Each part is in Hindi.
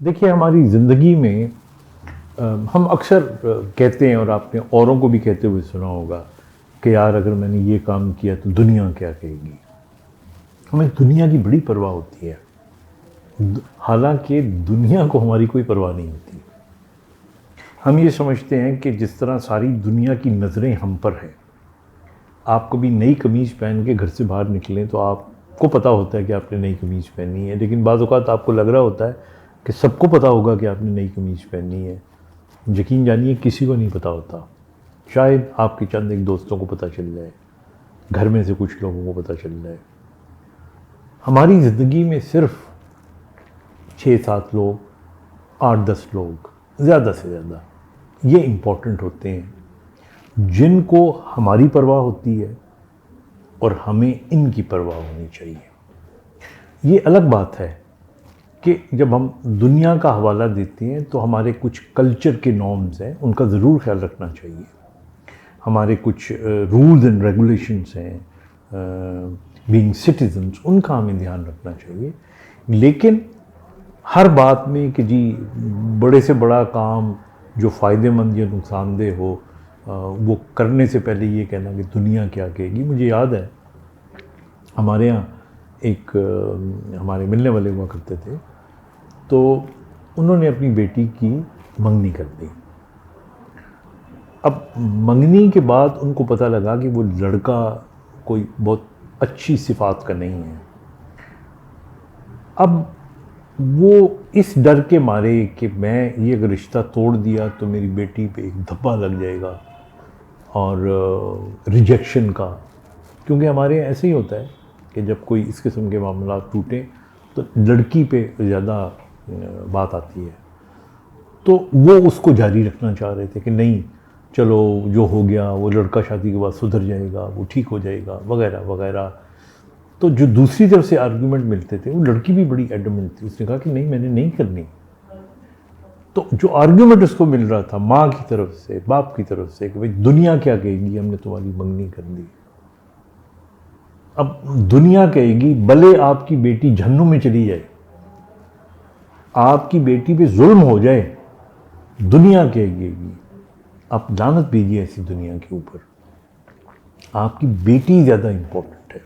देखिए हमारी ज़िंदगी में हम अक्सर कहते हैं और आपने औरों को भी कहते हुए सुना होगा कि यार अगर मैंने ये काम किया तो दुनिया क्या कहेगी। हमें दुनिया की बड़ी परवाह होती है। हालांकि दुनिया को हमारी कोई परवाह नहीं होती। हम ये समझते हैं कि जिस तरह सारी दुनिया की नज़रें हम पर हैं, आप कभी नई कमीज़ पहन के घर से बाहर निकलें तो आपको पता होता है कि आपने नई कमीज़ पहनी है, लेकिन बाज़ औक़ात आपको लग रहा होता है कि सबको पता होगा कि आपने नई कमीज़ पहनी है। यकीन जानिए किसी को नहीं पता होता। शायद आपके चंद एक दोस्तों को पता चल जाए, घर में से कुछ लोगों को पता चल जाए। हमारी ज़िंदगी में सिर्फ 6-7 लोग, 8-10 लोग ज़्यादा से ज़्यादा ये इम्पोर्टेंट होते हैं जिनको हमारी परवाह होती है और हमें इनकी परवाह होनी चाहिए। ये अलग बात है कि जब हम दुनिया का हवाला देते हैं तो हमारे कुछ कल्चर के नॉर्म्स हैं, उनका ज़रूर ख्याल रखना चाहिए। हमारे कुछ रूल्स एंड रेगुलेशंस हैं, बीइंग सिटीजन्स, उनका हमें ध्यान रखना चाहिए। लेकिन हर बात में कि जी बड़े से बड़ा काम जो फ़ायदेमंद या नुकसानदेह हो वो करने से पहले ये कहना कि दुनिया क्या कहेगी। मुझे याद है हमारे यहाँ एक हमारे मिलने वाले हुआ करते थे, तो उन्होंने अपनी बेटी की मंगनी कर दी। अब मंगनी के बाद उनको पता लगा कि वो लड़का कोई बहुत अच्छी सिफात का नहीं है। अब वो इस डर के मारे कि मैं ये अगर रिश्ता तोड़ दिया तो मेरी बेटी पे एक धब्बा लग जाएगा और रिजेक्शन का, क्योंकि हमारे यहाँ ऐसे ही होता है कि जब कोई इस किस्म के मामला टूटे तो लड़की पे ज़्यादा बात आती है। तो वो उसको जारी रखना चाह रहे थे कि नहीं चलो जो हो गया वो लड़का शादी के बाद सुधर जाएगा, वो ठीक हो जाएगा वगैरह वगैरह। तो जो दूसरी तरफ से आर्गूमेंट मिलते थे वो लड़की भी बड़ी एडमेंट थी, उसने कहा कि नहीं मैंने नहीं करनी। तो जो आर्गूमेंट उसको मिल रहा था माँ की तरफ से, बाप की तरफ से कि भाई दुनिया क्या कहेगी, हमने तुम्हारी मंगनी कर दी। अब दुनिया कहेगी भले आपकी बेटी जहन्नुम में चली जाए, आपकी बेटी पे जुल्म हो जाए, दुनिया कहेगी। आप लानत भेजिए ऐसी दुनिया के ऊपर। आपकी बेटी ज़्यादा इम्पोर्टेंट है,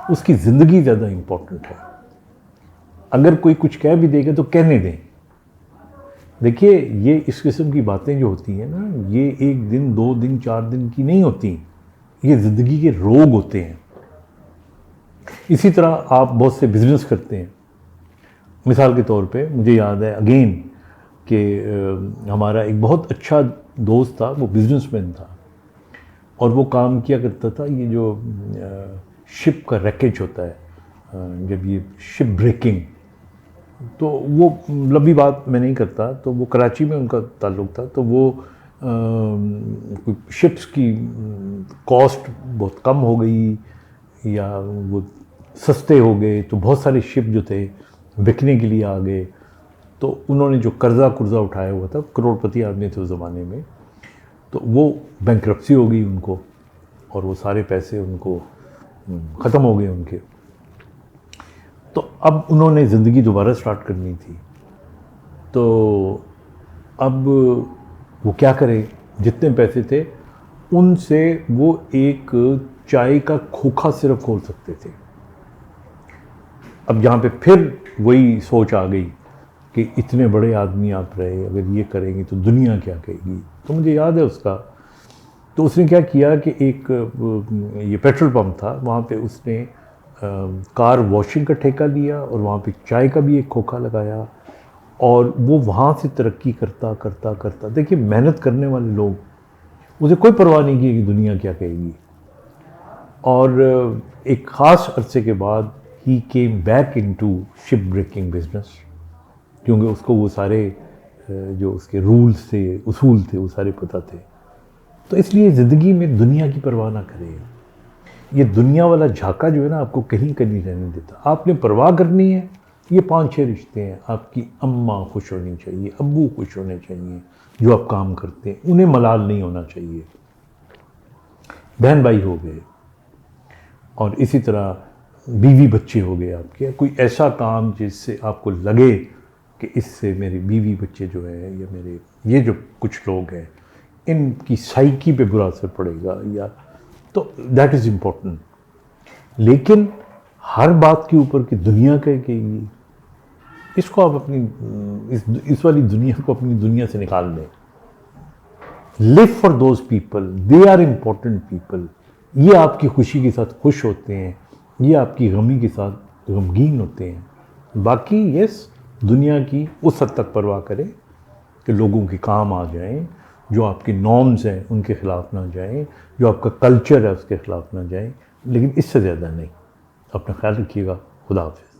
उसकी ज़िंदगी ज़्यादा इम्पोर्टेंट है। अगर कोई कुछ कह भी देगा तो कहने दें। देखिए ये इस किस्म की बातें जो होती हैं ना, ये 1 दिन 2 दिन 4 दिन की नहीं होती, ये ज़िंदगी के रोग होते हैं। इसी तरह आप बहुत से बिज़नेस करते हैं। मिसाल के तौर पे मुझे याद है अगेन कि हमारा एक बहुत अच्छा दोस्त था, वो बिज़नेसमैन था और वो काम किया करता था ये जो शिप का रैकेज होता है, जब ये शिप ब्रेकिंग, तो वो लंबी बात मैं नहीं करता, तो वो कराची में उनका ताल्लुक़ था। तो वो शिप्स की कॉस्ट बहुत कम हो गई या वो सस्ते हो गए, तो बहुत सारे शिप जो थे बिकने के लिए आ गए। तो उन्होंने जो कर्जा उठाया हुआ था, करोड़पति आदमी थे उस ज़माने में, तो वो बैंक्रप्सी हो गई उनको और वो सारे पैसे उनको ख़त्म हो गए उनके। तो अब उन्होंने ज़िंदगी दोबारा स्टार्ट करनी थी। तो अब वो क्या करें, जितने पैसे थे उनसे वो एक चाय का खोखा सिर्फ खोल सकते थे। अब यहाँ पे फिर वही सोच आ गई कि इतने बड़े आदमी आप रहे, अगर ये करेंगे तो दुनिया क्या कहेगी। तो मुझे याद है उसका, तो उसने क्या किया कि एक ये पेट्रोल पंप था, वहाँ पे उसने कार वॉशिंग का ठेका लिया और वहाँ पे चाय का भी एक खोखा लगाया और वो वहाँ से तरक्की करता करता करता, देखिए मेहनत करने वाले लोग, उसे कोई परवाह नहीं की कि दुनिया क्या कहेगी। और एक ख़ास अरसे के बाद he came back into ship breaking business, क्योंकि उसको वो सारे जो उसके रूल्स थे, उसूल थे, वो सारे पता थे। तो इसलिए ज़िंदगी में दुनिया की परवाह ना करें। ये दुनिया वाला झाका जो है ना, आपको कहीं का नहीं रहने देता। आपने परवाह करनी है, ये 5-6 रिश्ते हैं। आपकी अम्मा खुश होनी चाहिए, अब्बू खुश होने चाहिए, जो आप काम करते हैं उन्हें मलाल नहीं होना चाहिए, बहन भाई हो गए, और इसी तरह बीवी बच्चे हो गए आपके। कोई ऐसा काम जिससे आपको लगे कि इससे मेरी बीवी बच्चे जो हैं या मेरे ये जो कुछ लोग हैं इनकी साइकी पे बुरा असर पड़ेगा, या तो दैट इज़ इम्पोर्टेंट। लेकिन हर बात के ऊपर कि दुनिया कहेगी, इसको आप अपनी इस वाली दुनिया को अपनी दुनिया से निकाल दें। Live for those people, they are important people. ये आपकी खुशी के साथ खुश होते हैं, ये आपकी गमी के साथ गमगीन होते हैं। बाकी यस, दुनिया की उस हद तक परवाह करें कि लोगों के काम आ जाएं, जो आपके नॉर्म्स हैं उनके ख़िलाफ़ ना जाएं, जो आपका कल्चर है उसके ख़िलाफ़ ना जाएं, लेकिन इससे ज़्यादा नहीं। अपना ख्याल रखिएगा। खुदा हाफ़िज़।